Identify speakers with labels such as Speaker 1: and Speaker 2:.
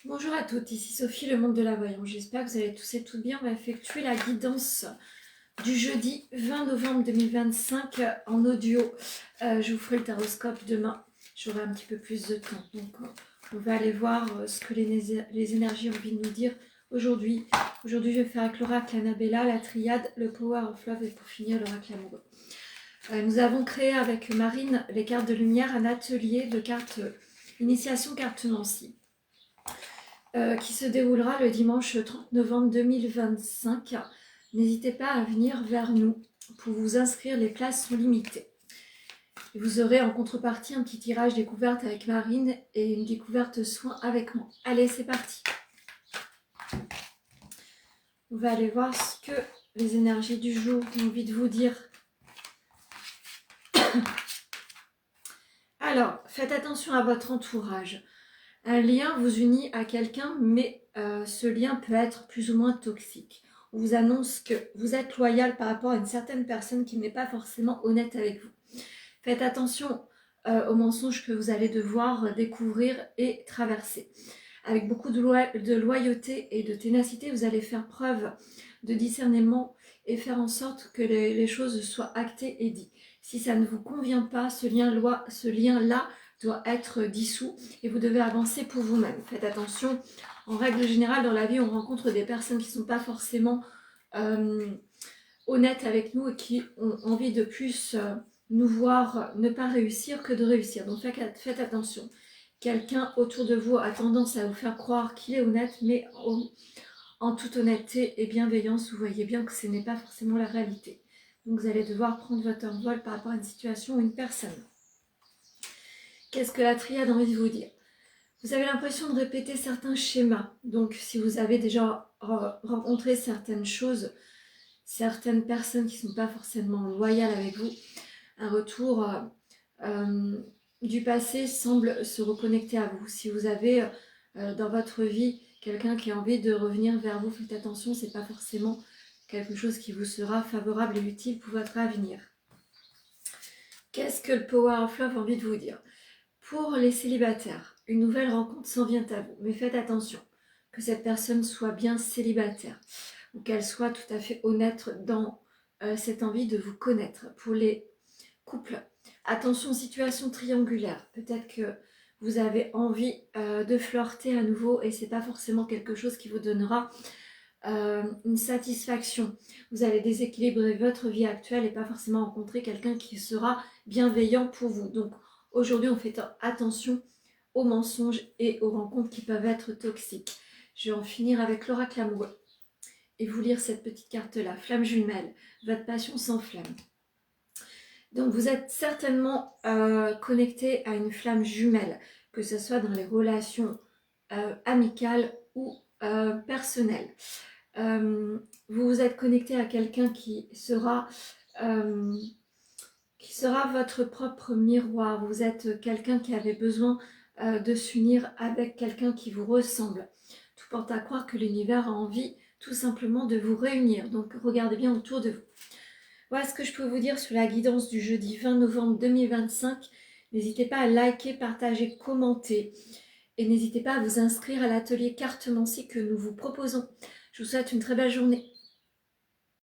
Speaker 1: Bonjour à toutes, ici Sophie, le monde de la voyance. J'espère que vous allez tous et toutes bien. On va effectuer la guidance du jeudi 20 novembre 2025 en audio. Je vous ferai le taroscope demain. J'aurai un petit peu plus de temps. Donc, on va aller voir ce que les énergies ont envie de nous dire aujourd'hui. Aujourd'hui, je vais faire avec l'oracle Annabella, la triade, le power of love et pour finir, l'oracle amoureux. Nous avons créé avec Marine les cartes de lumière, un atelier de cartes initiation carte Nancy. Qui se déroulera le dimanche 30 novembre 2025. N'hésitez pas à venir vers nous pour vous inscrire, les places sont limitées. Et vous aurez en contrepartie un petit tirage découverte avec Marine et une découverte soin avec moi. Allez, c'est parti. On va aller voir ce que les énergies du jour ont envie de vous dire. Alors, faites attention à votre entourage. Un lien vous unit à quelqu'un, mais ce lien peut être plus ou moins toxique. On vous annonce que vous êtes loyal par rapport à une certaine personne qui n'est pas forcément honnête avec vous. Faites attention aux mensonges que vous allez devoir découvrir et traverser. Avec beaucoup de loyauté et de ténacité, vous allez faire preuve de discernement et faire en sorte que les choses soient actées et dites. Si ça ne vous convient pas, ce lien-là doit être dissous et vous devez avancer pour vous-même. Faites attention, en règle générale, dans la vie, on rencontre des personnes qui ne sont pas forcément honnêtes avec nous et qui ont envie de plus nous voir ne pas réussir que de réussir. Donc faites attention. Quelqu'un autour de vous a tendance à vous faire croire qu'il est honnête, mais en toute honnêteté et bienveillance, vous voyez bien que ce n'est pas forcément la réalité. Donc vous allez devoir prendre votre envol par rapport à une situation ou une personne. Qu'est-ce que la triade a envie de vous dire? Vous avez l'impression de répéter certains schémas. Donc si vous avez déjà rencontré certaines choses, certaines personnes qui ne sont pas forcément loyales avec vous, un retour du passé semble se reconnecter à vous. Si vous avez dans votre vie quelqu'un qui a envie de revenir vers vous, faites attention, ce n'est pas forcément quelque chose qui vous sera favorable et utile pour votre avenir. Qu'est-ce que le Power of Love a envie de vous dire? Pour les célibataires, une nouvelle rencontre s'en vient à vous, mais faites attention que cette personne soit bien célibataire ou qu'elle soit tout à fait honnête dans cette envie de vous connaître. Pour les couples, attention, situation triangulaire. Peut-être que vous avez envie de flirter à nouveau et c'est pas forcément quelque chose qui vous donnera une satisfaction. Vous allez déséquilibrer votre vie actuelle et pas forcément rencontrer quelqu'un qui sera bienveillant pour vous. Donc aujourd'hui, on fait attention aux mensonges et aux rencontres qui peuvent être toxiques. Je vais en finir avec l'oracle amoureux et vous lire cette petite carte-là. Flamme jumelle, votre passion s'enflamme. Donc vous êtes certainement connecté à une flamme jumelle, que ce soit dans les relations amicales ou personnelles. Vous vous êtes connecté à quelqu'un qui sera votre propre miroir. Vous êtes quelqu'un qui avait besoin de s'unir avec quelqu'un qui vous ressemble. Tout porte à croire que l'univers a envie tout simplement de vous réunir. Donc regardez bien autour de vous. Voilà ce que je peux vous dire sur la guidance du jeudi 20 novembre 2025. N'hésitez pas à liker, partager, commenter. Et n'hésitez pas à vous inscrire à l'atelier cartomancie que nous vous proposons. Je vous souhaite une très belle journée.